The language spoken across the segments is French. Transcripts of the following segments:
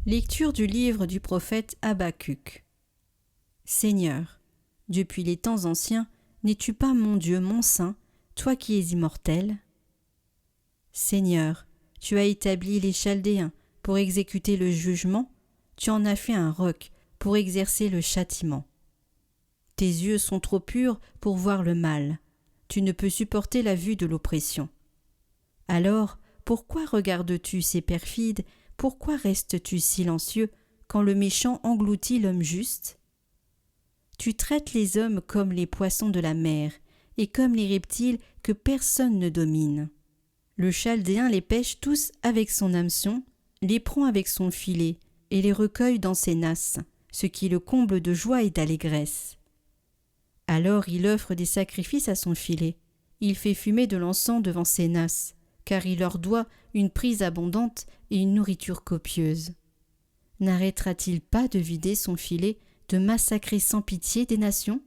Lecture du livre du prophète Habacuc. Seigneur, depuis les temps anciens, n'es-tu pas mon Dieu, mon Saint, toi qui es immortel? Seigneur, tu as établi les Chaldéens pour exécuter le jugement, tu en as fait un roc pour exercer le châtiment. Tes yeux sont trop purs pour voir le mal, tu ne peux supporter la vue de l'oppression. Alors, pourquoi regardes-tu ces perfides? Pourquoi restes-tu silencieux quand le méchant engloutit l'homme juste? Tu traites les hommes comme les poissons de la mer et comme les reptiles que personne ne domine. Le Chaldéen les pêche tous avec son hameçon, les prend avec son filet et les recueille dans ses nasses, ce qui le comble de joie et d'allégresse. Alors il offre des sacrifices à son filet, il fait fumer de l'encens devant ses nasses, car il leur doit une prise abondante et une nourriture copieuse. N'arrêtera-t-il pas de vider son filet, de massacrer sans pitié des nations?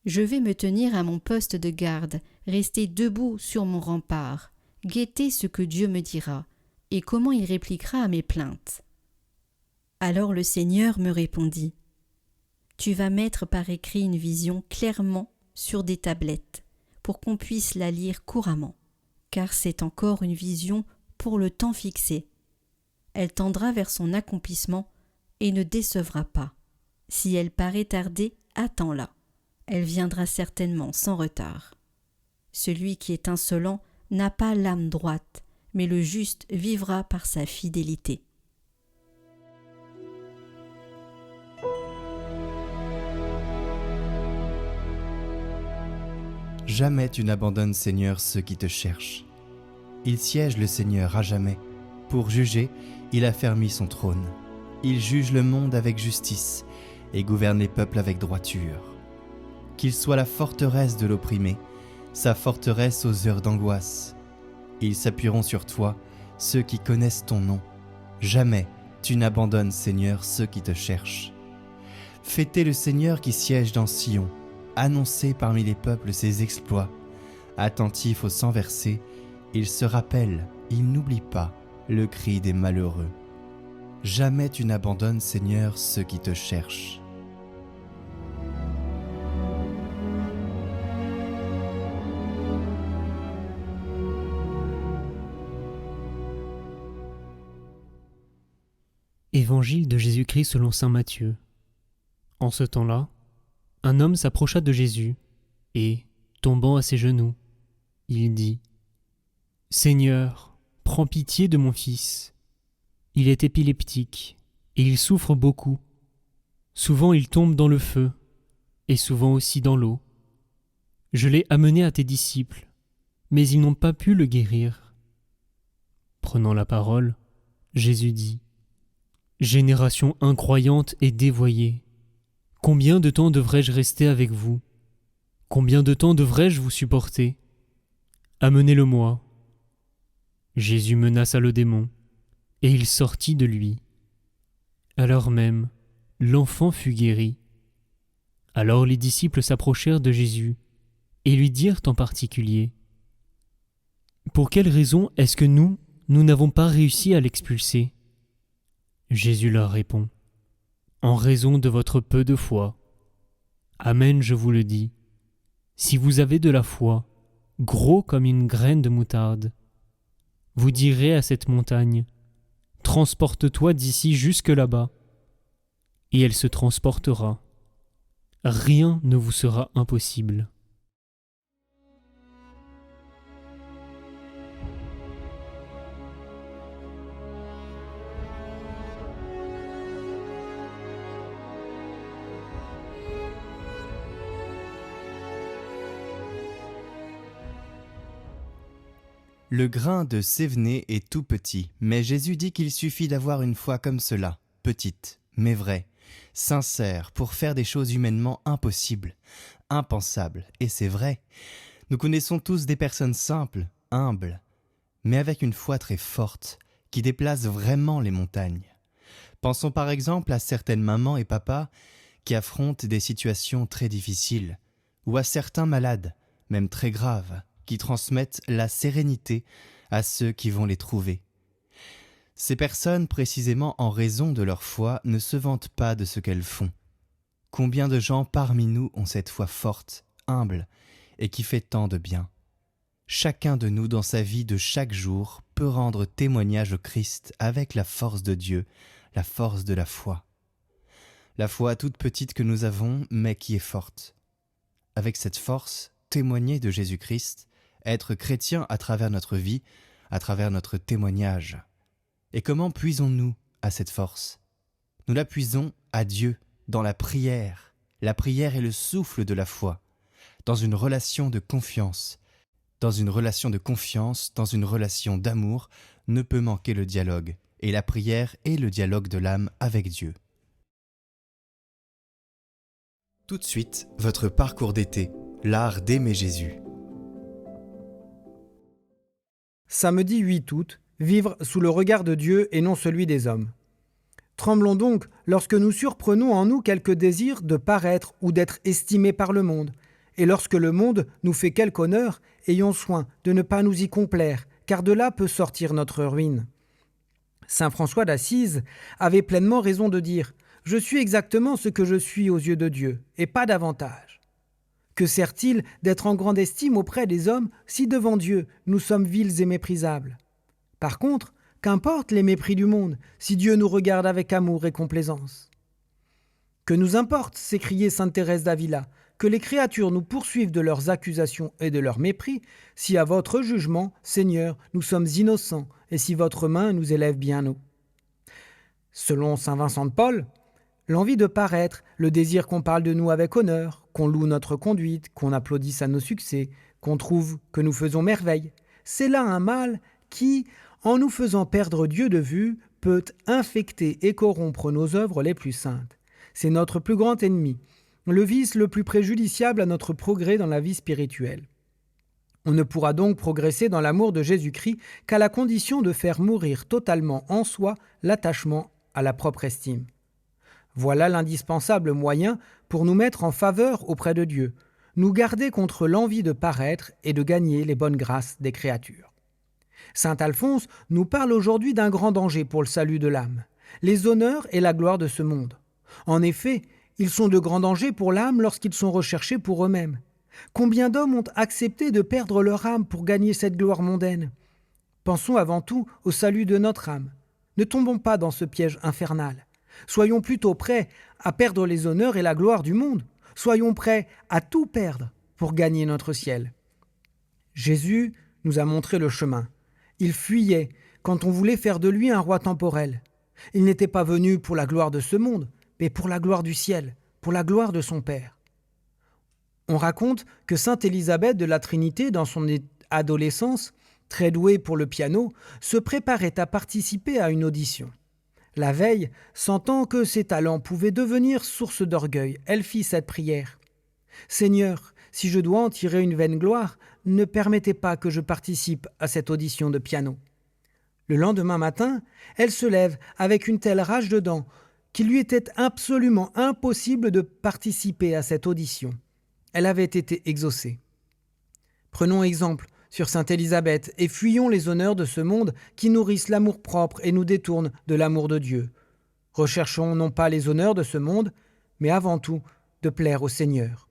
Je vais me tenir à mon poste de garde, rester debout sur mon rempart, guetter ce que Dieu me dira, et comment il répliquera à mes plaintes. Alors le Seigneur me répondit: Tu vas mettre par écrit une vision clairement sur des tablettes, pour qu'on puisse la lire couramment, car c'est encore une vision pour le temps fixé. Elle tendra vers son accomplissement et ne décevra pas. Si elle paraît tarder, attends-la. Elle viendra certainement sans retard. Celui qui est insolent n'a pas l'âme droite, mais le juste vivra par sa fidélité. Jamais tu n'abandonnes, Seigneur, ceux qui te cherchent. Il siège le Seigneur à jamais. Pour juger, il a fermi son trône. Il juge le monde avec justice et gouverne les peuples avec droiture. Qu'il soit la forteresse de l'opprimé, sa forteresse aux heures d'angoisse. Ils s'appuieront sur toi, ceux qui connaissent ton nom. Jamais tu n'abandonnes, Seigneur, ceux qui te cherchent. Fêtez le Seigneur qui siège dans Sion. Annoncez parmi les peuples ses exploits. Attentif au sang versé, il se rappelle, il n'oublie pas le cri des malheureux. Jamais tu n'abandonnes, Seigneur, ceux qui te cherchent. Évangile de Jésus-Christ selon saint Matthieu. En ce temps-là, un homme s'approcha de Jésus et, tombant à ses genoux, il dit : « Seigneur, prends pitié de mon fils. Il est épileptique et il souffre beaucoup. Souvent il tombe dans le feu et souvent aussi dans l'eau. Je l'ai amené à tes disciples, mais ils n'ont pas pu le guérir. » Prenant la parole, Jésus dit : « Génération incroyante et dévoyée, combien de temps devrais-je rester avec vous? Combien de temps devrais-je vous supporter? Amenez-le-moi. » Jésus menaça le démon, et il sortit de lui. À l'heure même, l'enfant fut guéri. Alors les disciples s'approchèrent de Jésus et lui dirent en particulier : « Pour quelle raison est-ce que nous n'avons pas réussi à l'expulser ?» Jésus leur répond : « En raison de votre peu de foi. Amen, je vous le dis. Si vous avez de la foi, gros comme une graine de moutarde, vous direz à cette montagne : transporte-toi d'ici jusque là-bas, et elle se transportera. Rien ne vous sera impossible. » Le grain de sévené est tout petit, mais Jésus dit qu'il suffit d'avoir une foi comme cela, petite, mais vraie, sincère, pour faire des choses humainement impossibles, impensables. Et c'est vrai, nous connaissons tous des personnes simples, humbles, mais avec une foi très forte, qui déplace vraiment les montagnes. Pensons par exemple à certaines mamans et papas qui affrontent des situations très difficiles, ou à certains malades, même très graves, qui transmettent la sérénité à ceux qui vont les trouver. Ces personnes, précisément en raison de leur foi, ne se vantent pas de ce qu'elles font. Combien de gens parmi nous ont cette foi forte, humble, et qui fait tant de bien? Chacun de nous dans sa vie de chaque jour peut rendre témoignage au Christ avec la force de Dieu, la force de la foi. La foi toute petite que nous avons, mais qui est forte. Avec cette force, témoigner de Jésus-Christ, être chrétien à travers notre vie, à travers notre témoignage. Et comment puisons-nous à cette force? Nous la puisons à Dieu, dans la prière. La prière est le souffle de la foi, dans une relation de confiance. Dans une relation de confiance, dans une relation d'amour, ne peut manquer le dialogue, et la prière est le dialogue de l'âme avec Dieu. Tout de suite, votre parcours d'été, l'art d'aimer Jésus. Samedi 8 août, vivre sous le regard de Dieu et non celui des hommes. Tremblons donc lorsque nous surprenons en nous quelque désir de paraître ou d'être estimés par le monde, et lorsque le monde nous fait quelque honneur, ayons soin de ne pas nous y complaire, car de là peut sortir notre ruine. Saint François d'Assise avait pleinement raison de dire « Je suis exactement ce que je suis aux yeux de Dieu, et pas davantage. » Que sert-il d'être en grande estime auprès des hommes si devant Dieu nous sommes vils et méprisables? Par contre, qu'importe les mépris du monde si Dieu nous regarde avec amour et complaisance? Que nous importe, s'écriait sainte Thérèse d'Avila, que les créatures nous poursuivent de leurs accusations et de leurs mépris, si à votre jugement, Seigneur, nous sommes innocents, et si votre main nous élève bien haut. Selon saint Vincent de Paul, l'envie de paraître, le désir qu'on parle de nous avec honneur, qu'on loue notre conduite, qu'on applaudisse à nos succès, qu'on trouve que nous faisons merveille, c'est là un mal qui, en nous faisant perdre Dieu de vue, peut infecter et corrompre nos œuvres les plus saintes. C'est notre plus grand ennemi, le vice le plus préjudiciable à notre progrès dans la vie spirituelle. On ne pourra donc progresser dans l'amour de Jésus-Christ qu'à la condition de faire mourir totalement en soi l'attachement à la propre estime. Voilà l'indispensable moyen pour nous mettre en faveur auprès de Dieu, nous garder contre l'envie de paraître et de gagner les bonnes grâces des créatures. Saint Alphonse nous parle aujourd'hui d'un grand danger pour le salut de l'âme, les honneurs et la gloire de ce monde. En effet, ils sont de grands dangers pour l'âme lorsqu'ils sont recherchés pour eux-mêmes. Combien d'hommes ont accepté de perdre leur âme pour gagner cette gloire mondaine? Pensons avant tout au salut de notre âme. Ne tombons pas dans ce piège infernal. Soyons plutôt prêts à perdre les honneurs et la gloire du monde. Soyons prêts à tout perdre pour gagner notre ciel. Jésus nous a montré le chemin. Il fuyait quand on voulait faire de lui un roi temporel. Il n'était pas venu pour la gloire de ce monde, mais pour la gloire du ciel, pour la gloire de son Père. On raconte que sainte Élisabeth de la Trinité, dans son adolescence, très douée pour le piano, se préparait à participer à une audition. La veille, sentant que ses talents pouvaient devenir source d'orgueil, elle fit cette prière. « Seigneur, si je dois en tirer une vaine gloire, ne permettez pas que je participe à cette audition de piano. » Le lendemain matin, elle se lève avec une telle rage de dents qu'il lui était absolument impossible de participer à cette audition. Elle avait été exaucée. Prenons exemple sur sainte Élisabeth et fuyons les honneurs de ce monde qui nourrissent l'amour-propre et nous détournent de l'amour de Dieu. Recherchons non pas les honneurs de ce monde, mais avant tout de plaire au Seigneur.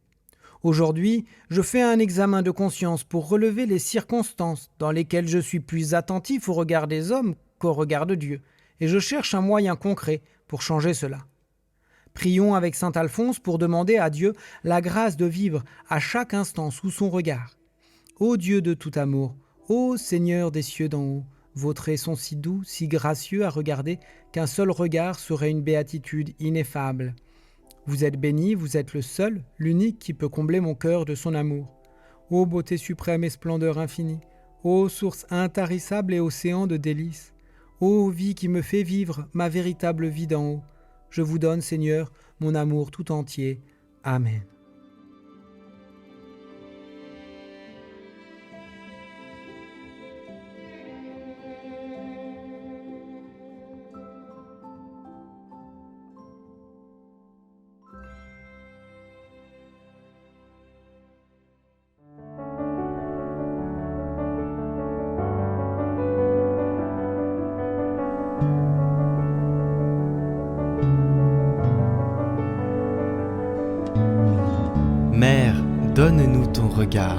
Aujourd'hui, je fais un examen de conscience pour relever les circonstances dans lesquelles je suis plus attentif au regard des hommes qu'au regard de Dieu, et je cherche un moyen concret pour changer cela. Prions avec saint Alphonse pour demander à Dieu la grâce de vivre à chaque instant sous son regard. Ô Dieu de tout amour, ô Seigneur des cieux d'en haut, vos traits sont si doux, si gracieux à regarder qu'un seul regard serait une béatitude ineffable. Vous êtes béni, vous êtes le seul, l'unique qui peut combler mon cœur de son amour. Ô beauté suprême et splendeur infinie, ô source intarissable et océan de délices, ô vie qui me fait vivre ma véritable vie d'en haut, je vous donne, Seigneur, mon amour tout entier. Amen. donne-nous ton regard.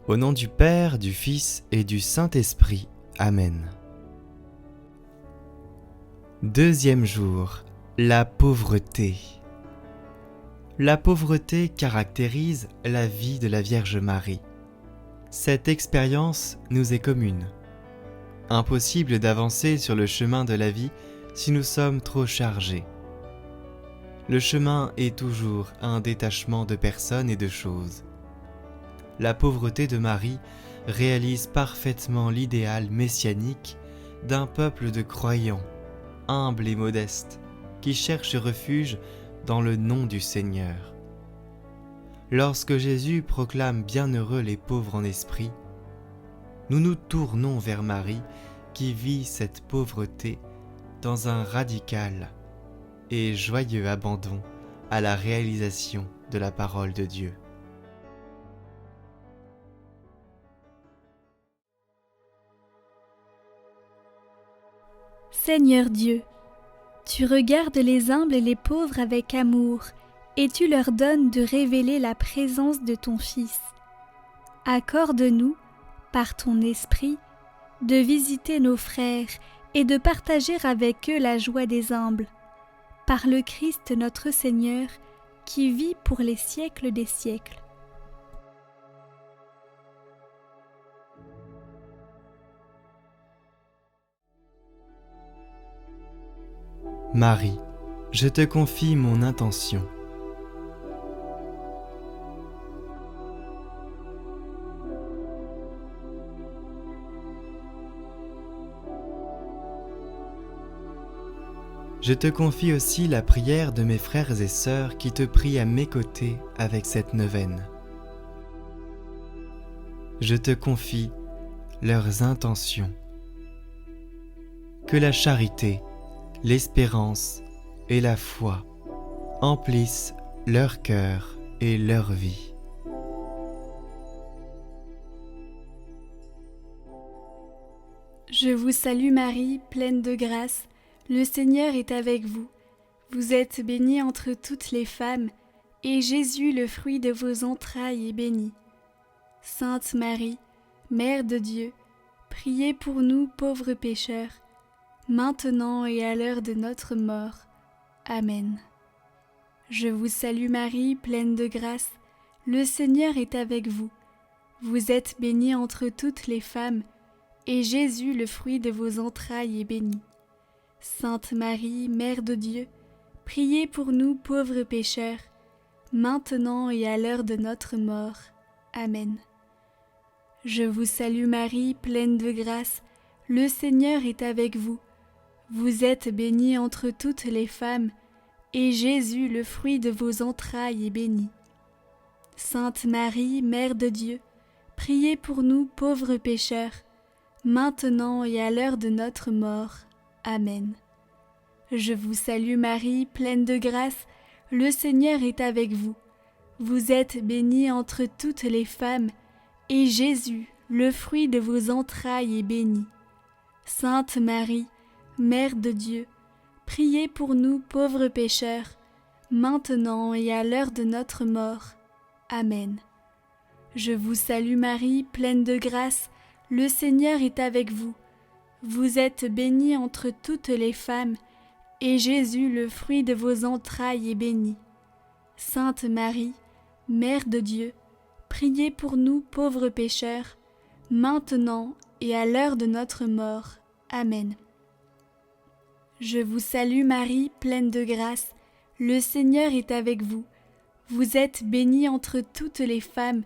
Au nom du Père, du Fils et du Saint-Esprit. Amen. Deuxième jour, la pauvreté. La pauvreté caractérise la vie de la Vierge Marie. Cette expérience nous est commune. Impossible d'avancer sur le chemin de la vie si nous sommes trop chargés. Le chemin est toujours un détachement de personnes et de choses. La pauvreté de Marie réalise parfaitement l'idéal messianique d'un peuple de croyants, humble et modeste, qui cherche refuge dans le nom du Seigneur. Lorsque Jésus proclame bienheureux les pauvres en esprit, nous nous tournons vers Marie qui vit cette pauvreté dans un radical et joyeux abandon à la réalisation de la parole de Dieu. Seigneur Dieu, tu regardes les humbles et les pauvres avec amour, et tu leur donnes de révéler la présence de ton Fils. Accorde-nous, par ton Esprit, de visiter nos frères et de partager avec eux la joie des humbles, par le Christ notre Seigneur, qui vit pour les siècles des siècles. Marie, je te confie mon intention. Je te confie aussi la prière de mes frères et sœurs qui te prient à mes côtés avec cette neuvaine. Je te confie leurs intentions. Que la charité, l'espérance et la foi emplissent leur cœur et leur vie. Je vous salue Marie, pleine de grâce, le Seigneur est avec vous. Vous êtes bénie entre toutes les femmes, et Jésus, le fruit de vos entrailles, est béni. Sainte Marie, Mère de Dieu, priez pour nous pauvres pécheurs, maintenant et à l'heure de notre mort. Amen. Je vous salue Marie, pleine de grâce, le Seigneur est avec vous. Vous êtes bénie entre toutes les femmes, et Jésus, le fruit de vos entrailles, est béni. Sainte Marie, Mère de Dieu, priez pour nous pauvres pécheurs, maintenant et à l'heure de notre mort. Amen. Je vous salue Marie, pleine de grâce, le Seigneur est avec vous. Vous êtes bénie entre toutes les femmes, et Jésus, le fruit de vos entrailles, est béni. Sainte Marie, Mère de Dieu, priez pour nous pauvres pécheurs, maintenant et à l'heure de notre mort. Amen. Je vous salue Marie, pleine de grâce, le Seigneur est avec vous. Vous êtes bénie entre toutes les femmes, et Jésus, le fruit de vos entrailles, est béni. Sainte Marie, Mère de Dieu, priez pour nous pauvres pécheurs, maintenant et à l'heure de notre mort. Amen. Je vous salue Marie, pleine de grâce, le Seigneur est avec vous. Vous êtes bénie entre toutes les femmes, et Jésus, le fruit de vos entrailles, est béni. Sainte Marie, Mère de Dieu, priez pour nous pauvres pécheurs, maintenant et à l'heure de notre mort. Amen. Je vous salue Marie, pleine de grâce, le Seigneur est avec vous. Vous êtes bénie entre toutes les femmes,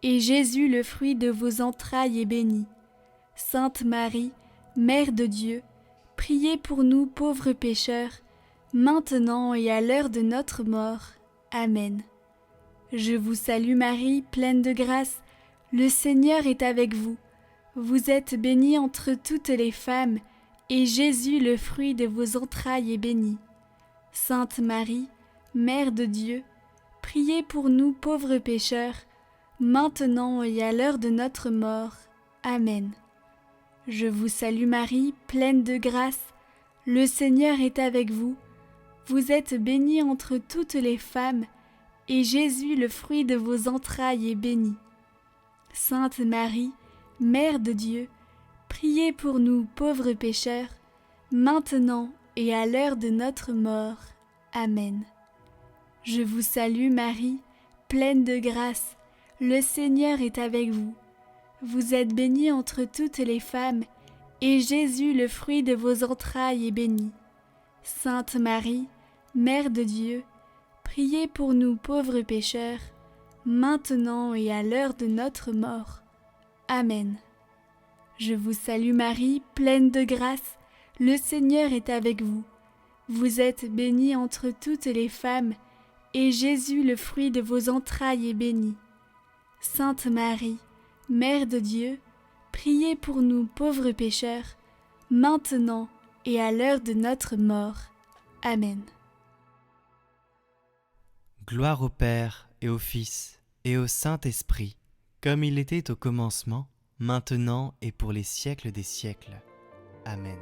et Jésus, le fruit de vos entrailles, est béni. Sainte Marie, Mère de Dieu, priez pour nous pauvres pécheurs, maintenant et à l'heure de notre mort. Amen. Je vous salue Marie, pleine de grâce, le Seigneur est avec vous. Vous êtes bénie entre toutes les femmes, et Jésus, le fruit de vos entrailles, est béni. Sainte Marie, Mère de Dieu, priez pour nous pauvres pécheurs, maintenant et à l'heure de notre mort. Amen. Je vous salue Marie, pleine de grâce, Le Seigneur est avec vous. Vous êtes bénie entre toutes les femmes, et Jésus, le fruit de vos entrailles, est béni. Sainte Marie, Mère de Dieu, priez pour nous pauvres pécheurs, maintenant et à l'heure de notre mort. Amen. Je vous salue Marie, pleine de grâce, le Seigneur est avec vous. Vous êtes bénie entre toutes les femmes, et Jésus, le fruit de vos entrailles, est béni. Sainte Marie, Mère de Dieu, priez pour nous pauvres pécheurs, maintenant et à l'heure de notre mort. Amen. Je vous salue Marie, pleine de grâce, le Seigneur est avec vous. Vous êtes bénie entre toutes les femmes, et Jésus, le fruit de vos entrailles, est béni. Sainte Marie, Mère de Dieu, priez pour nous pauvres pécheurs, maintenant et à l'heure de notre mort. Amen. Gloire au Père et au Fils et au Saint-Esprit, comme il était au commencement, maintenant et pour les siècles des siècles. Amen.